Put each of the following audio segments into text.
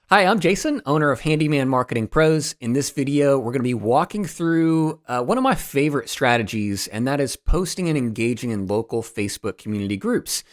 Hi, I'm Jason, owner of Handyman Marketing Pros. In this video, we're going to be walking through one of my favorite strategies, and that is posting and engaging in local Facebook community groups.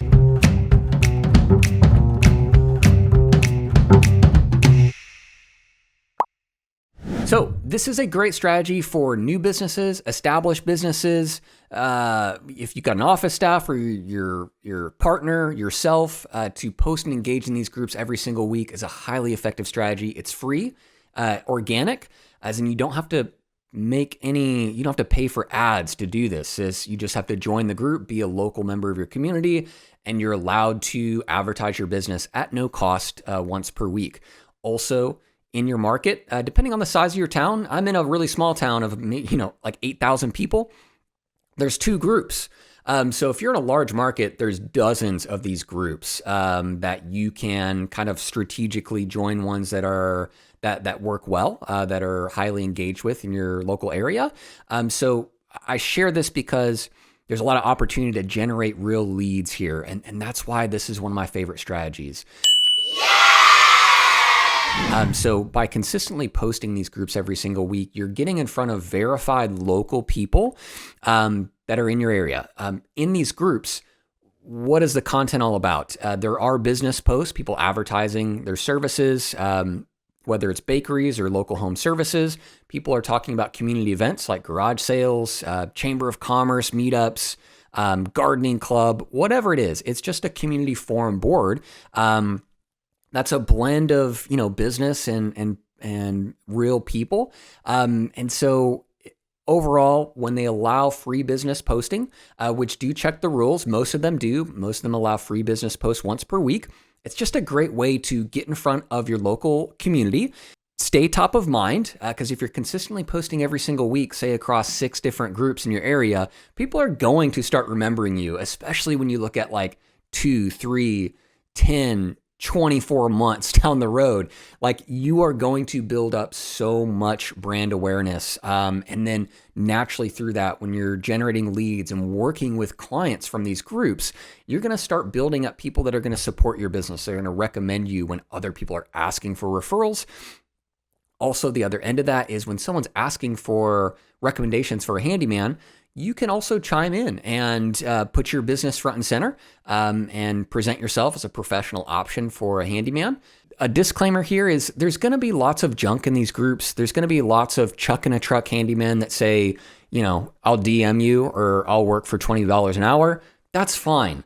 So this is a great strategy for new businesses, established businesses. If you've got an office staff or your partner, yourself, to post and engage in these groups every single week is a highly effective strategy. It's free, organic, as in you don't have to you don't have to pay for ads to do this. You just have to join the group, be a local member of your community, and you're allowed to advertise your business at no cost once per week. Also, in your market, depending on the size of your town, I'm in a really small town of like 8,000 people. There's two groups. So if you're in a large market, there's dozens of these groups that you can kind of strategically join, ones that are that work well, that are highly engaged with in your local area. So I share this because there's a lot of opportunity to generate real leads here, and that's why this is one of my favorite strategies. So by consistently posting these groups every single week, you're getting in front of verified local people that are in your area. In these groups, what is the content all about? There are business posts, people advertising their services, whether it's bakeries or local home services. People are talking about community events like garage sales, chamber of commerce, meetups, gardening club, whatever it is. It's just a community forum board. That's a blend of, business and real people. And so overall, when they allow free business posting, which do check the rules, most of them do. Most of them allow free business posts once per week. It's just a great way to get in front of your local community, stay top of mind, because if you're consistently posting every single week, say across 6 different groups in your area, people are going to start remembering you, especially when you look at like 2, 3, 10, 24 months down the road. Like, you are going to build up so much brand awareness. And then naturally through that, when you're generating leads and working with clients from these groups, you're going to start building up people that are going to support your business. They're going to recommend you when other people are asking for referrals. Also, the other end of that is when someone's asking for recommendations for a handyman, you can also chime in and put your business front and center and present yourself as a professional option for a handyman. A disclaimer here is there's going to be lots of junk in these groups. There's going to be lots of chuck in a truck handymen that say, I'll DM you or I'll work for $20 an hour. That's fine.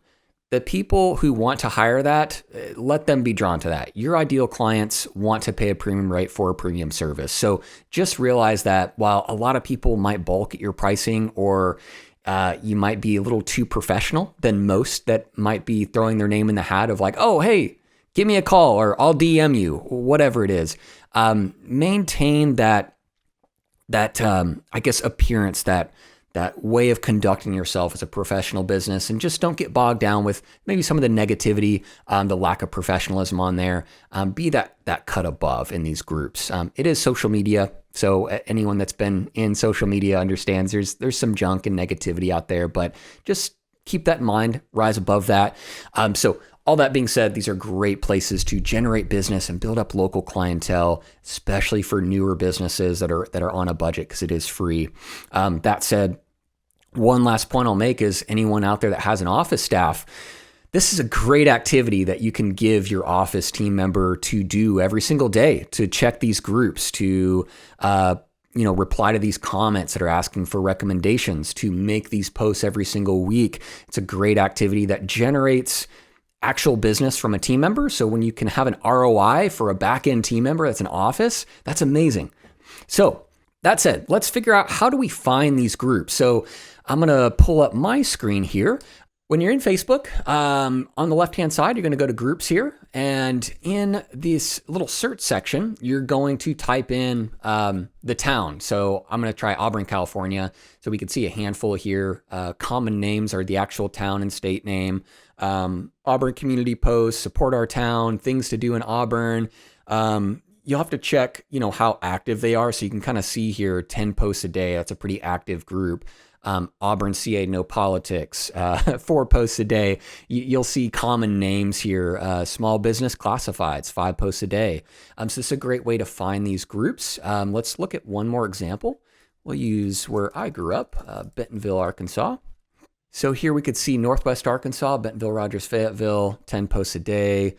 The people who want to hire that, let them be drawn to that. Your ideal clients want to pay a premium rate for a premium service. So just realize that while a lot of people might balk at your pricing, or you might be a little too professional than most that might be throwing their name in the hat of like, oh, hey, give me a call or I'll DM you, whatever it is. Maintain that appearance, that way of conducting yourself as a professional business, and just don't get bogged down with maybe some of the negativity, the lack of professionalism on there. Be that cut above in these groups. It is social media, so anyone that's been in social media understands there's some junk and negativity out there, but just keep that in mind, rise above that. So all that being said, these are great places to generate business and build up local clientele, especially for newer businesses that are on a budget, because it is free. That said, one last point I'll make is anyone out there that has an office staff, this is a great activity that you can give your office team member to do every single day, to check these groups, to reply to these comments that are asking for recommendations, to make these posts every single week. It's a great activity that generates actual business from a team member. So when you can have an ROI for a back-end team member that's an office, that's amazing. So that said, let's figure out, how do we find these groups? So I'm going to pull up my screen here. When you're in Facebook, on the left-hand side, you're going to go to groups here. And in this little search section, you're going to type in the town. So I'm going to try Auburn, California. So we can see a handful here. Common names are the actual town and state name. Auburn community posts, support our town, things to do in Auburn. You'll have to check, how active they are. So you can kind of see here 10 posts a day. That's a pretty active group. Auburn, CA, no politics, 4 posts a day. You'll see common names here. Small business classifieds, 5 posts a day. So this is a great way to find these groups. Let's look at one more example. We'll use where I grew up, Bentonville, Arkansas. So here we could see Northwest Arkansas, Bentonville, Rogers, Fayetteville, 10 posts a day.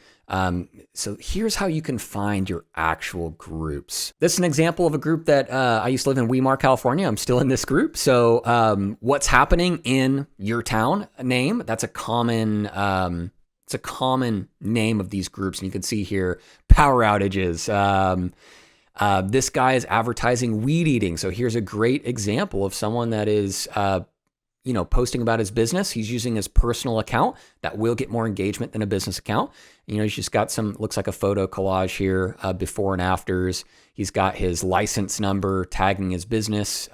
So here's how you can find your actual groups. This is an example of a group that I used to live in Weimar, California. I'm still in this group. So what's happening in your town name, that's a common name of these groups. And you can see here, power outages. This guy is advertising weed eating. So here's a great example of someone that is posting about his business. He's using his personal account that will get more engagement than a business account. He's just got looks like a photo collage here, before and afters. He's got his license number tagging his business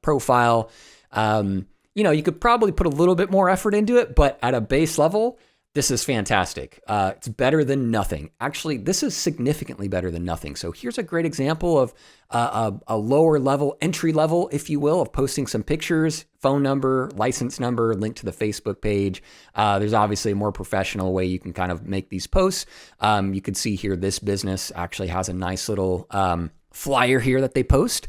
profile. You could probably put a little bit more effort into it, but at a base level, this is fantastic. It's better than nothing. Actually, this is significantly better than nothing. So here's a great example of a lower level, entry level, if you will, of posting some pictures, phone number, license number, link to the Facebook page. There's obviously a more professional way you can kind of make these posts. You can see here, this business actually has a nice little flyer here that they post.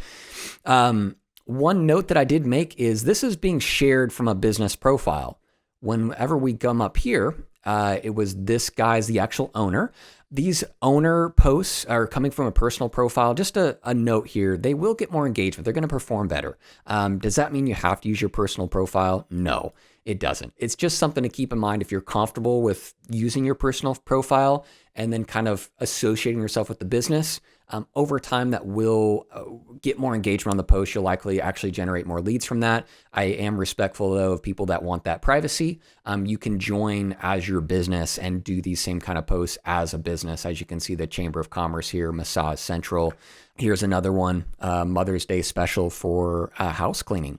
One note that I did make is this is being shared from a business profile. Whenever we come up here, it was this guy's the actual owner. These owner posts are coming from a personal profile. Just a note here, they will get more engagement. They're going to perform better. Does that mean you have to use your personal profile? No, it doesn't. It's just something to keep in mind if you're comfortable with using your personal profile and then kind of associating yourself with the business. Over time, that will get more engagement on the post. You'll likely actually generate more leads from that. I am respectful, though, of people that want that privacy. You can join as your business and do these same kind of posts as a business. As you can see, the Chamber of Commerce here, Massage Central. Here's another one, Mother's Day special for house cleaning.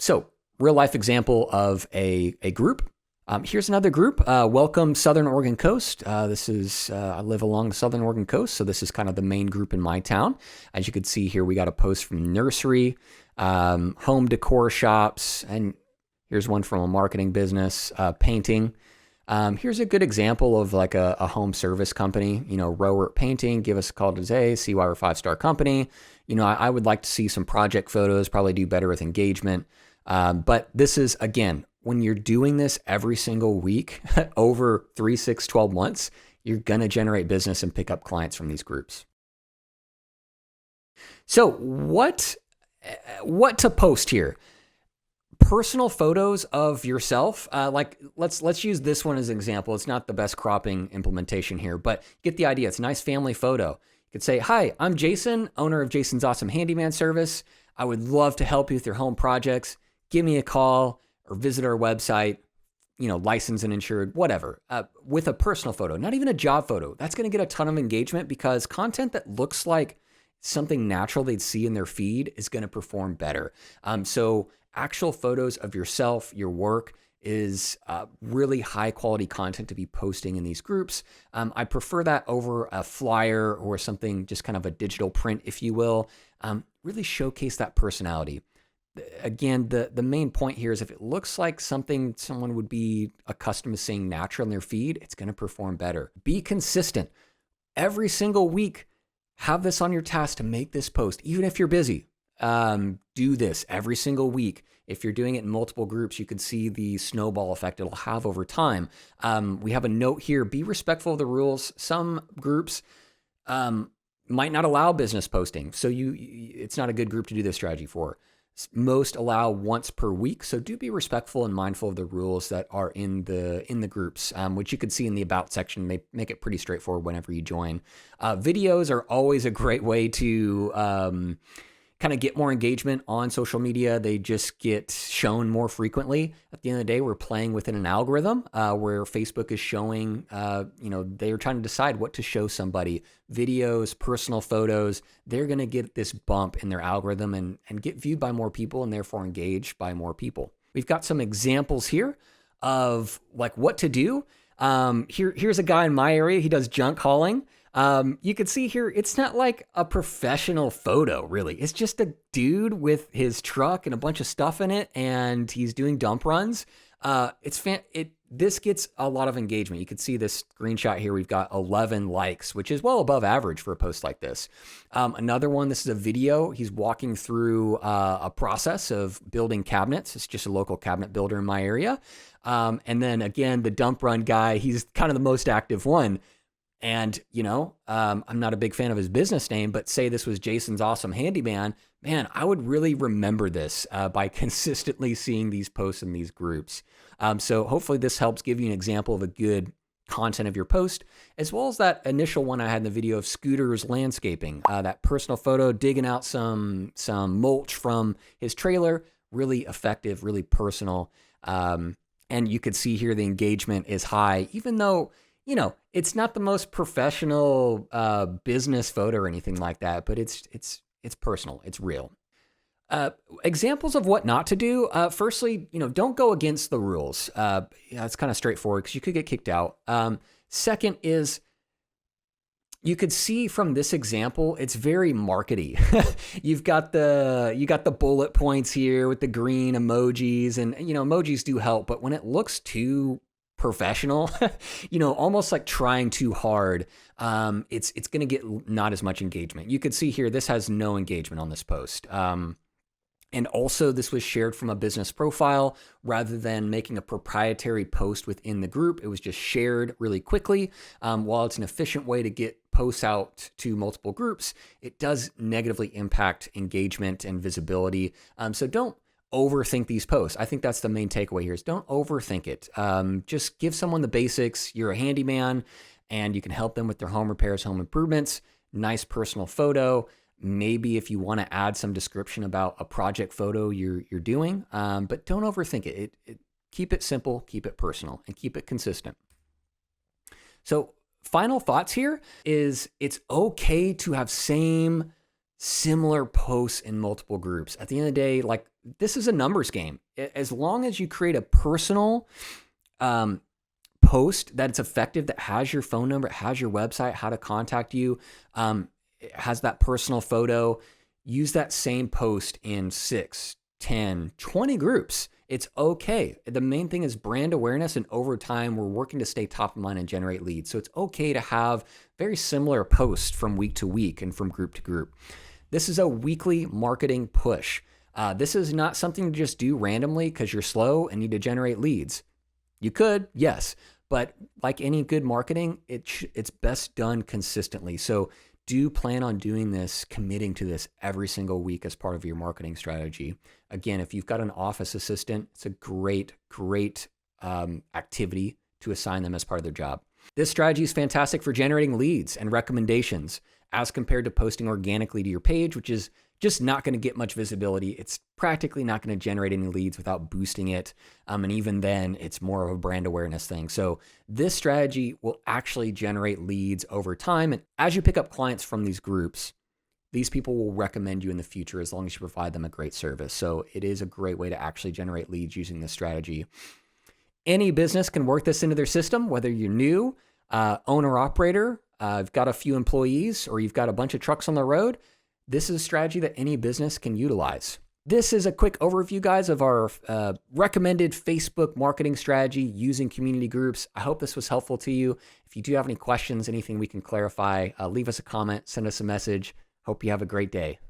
So real life example of a group. Here's another group. Welcome Southern Oregon Coast. This is, I live along the Southern Oregon Coast, so this is kind of the main group in my town. As you can see here, we got a post from nursery, home decor shops, and here's one from a marketing business, painting. Here's a good example of like a home service company, Rower Painting. Give us a call today, see why we're a 5-star company. I would like to see some project photos, probably do better with engagement. But this is, again, when you're doing this every single week over 3, 6, 12 months, you're going to generate business and pick up clients from these groups. So what to post here? Personal photos of yourself. Let's use this one as an example. It's not the best cropping implementation here, but get the idea. It's a nice family photo. You could say, hi, I'm Jason, owner of Jason's Awesome Handyman service. I would love to help you with your home projects. Give me a call or visit our website, licensed and insured, whatever, with a personal photo, not even a job photo. That's going to get a ton of engagement because content that looks like something natural they'd see in their feed is going to perform better. So actual photos of yourself, your work is really high quality content to be posting in these groups. I prefer that over a flyer or something, just kind of a digital print, if you will. Really showcase that personality. Again, the main point here is if it looks like something someone would be accustomed to seeing natural in their feed, it's going to perform better. Be consistent. Every single week, have this on your task to make this post. Even if you're busy, do this every single week. If you're doing it in multiple groups, you can see the snowball effect it'll have over time. We have a note here, be respectful of the rules. Some groups might not allow business posting, so it's not a good group to do this strategy for. Most allow once per week, so do be respectful and mindful of the rules that are in the groups, which you could see in the About section. They make it pretty straightforward whenever you join. Videos are always a great way to kind of get more engagement on social media. They just get shown more frequently. At the end of the day, we're playing within an algorithm where Facebook is showing, they're trying to decide what to show somebody. Videos, personal photos, they're going to get this bump in their algorithm and get viewed by more people and therefore engaged by more people. We've got some examples here of like what to do. Here's a guy in my area. He does junk hauling. You can see here, it's not like a professional photo, really. It's just a dude with his truck and a bunch of stuff in it, and he's doing dump runs. This gets a lot of engagement. You can see this screenshot here. We've got 11 likes, which is well above average for a post like this. Another one, this is a video. He's walking through a process of building cabinets. It's just a local cabinet builder in my area. And then again, the dump run guy, he's kind of the most active one. And, I'm not a big fan of his business name, but say this was Jason's Awesome Handyman, man, I would really remember this by consistently seeing these posts in these groups. So hopefully this helps give you an example of a good content of your post, as well as that initial one I had in the video of Scooter's landscaping, that personal photo, digging out some mulch from his trailer, really effective, really personal. And you could see here the engagement is high, even though, it's not the most professional business photo or anything like that, but it's personal, it's real. Examples of what not to do. Firstly, don't go against the rules. It's kind of straightforward because you could get kicked out. Second is, you could see from this example, it's very markety. You've got the bullet points here with the green emojis, and emojis do help, but when it looks too professional, almost like trying too hard, it's going to get not as much engagement. You could see here, this has no engagement on this post. And also this was shared from a business profile rather than making a proprietary post within the group. It was just shared really quickly. While it's an efficient way to get posts out to multiple groups, it does negatively impact engagement and visibility. So don't overthink these posts. I think that's the main takeaway here is don't overthink it. Just give someone the basics. You're a handyman and you can help them with their home repairs, home improvements, nice personal photo. Maybe if you want to add some description about a project photo you're doing, but don't overthink it. Keep it simple, keep it personal, and keep it consistent. So final thoughts here is it's okay to have similar posts in multiple groups. At the end of the day, like this is a numbers game. As long as you create a personal post that it's effective, that has your phone number, has your website, how to contact you, it has that personal photo, use that same post in 6, 10, 20 groups. It's okay. The main thing is brand awareness, and over time, we're working to stay top of mind and generate leads. So it's okay to have very similar posts from week to week and from group to group. This is a weekly marketing push. This is not something to just do randomly because you're slow and need to generate leads. You could, yes, but like any good marketing, it's best done consistently. So do plan on doing this, committing to this every single week as part of your marketing strategy. Again, if you've got an office assistant, it's a great activity to assign them as part of their job. This strategy is fantastic for generating leads and recommendations as compared to posting organically to your page, which is just not going to get much visibility. It's practically not going to generate any leads without boosting it. And even then, it's more of a brand awareness thing. So this strategy will actually generate leads over time. And as you pick up clients from these groups, these people will recommend you in the future as long as you provide them a great service. So it is a great way to actually generate leads using this strategy. Any business can work this into their system, whether you're new, owner-operator, you've got a few employees, or you've got a bunch of trucks on the road. This is a strategy that any business can utilize. This is a quick overview, guys, of our recommended Facebook marketing strategy using community groups. I hope this was helpful to you. If you do have any questions, anything we can clarify, leave us a comment, send us a message. Hope you have a great day.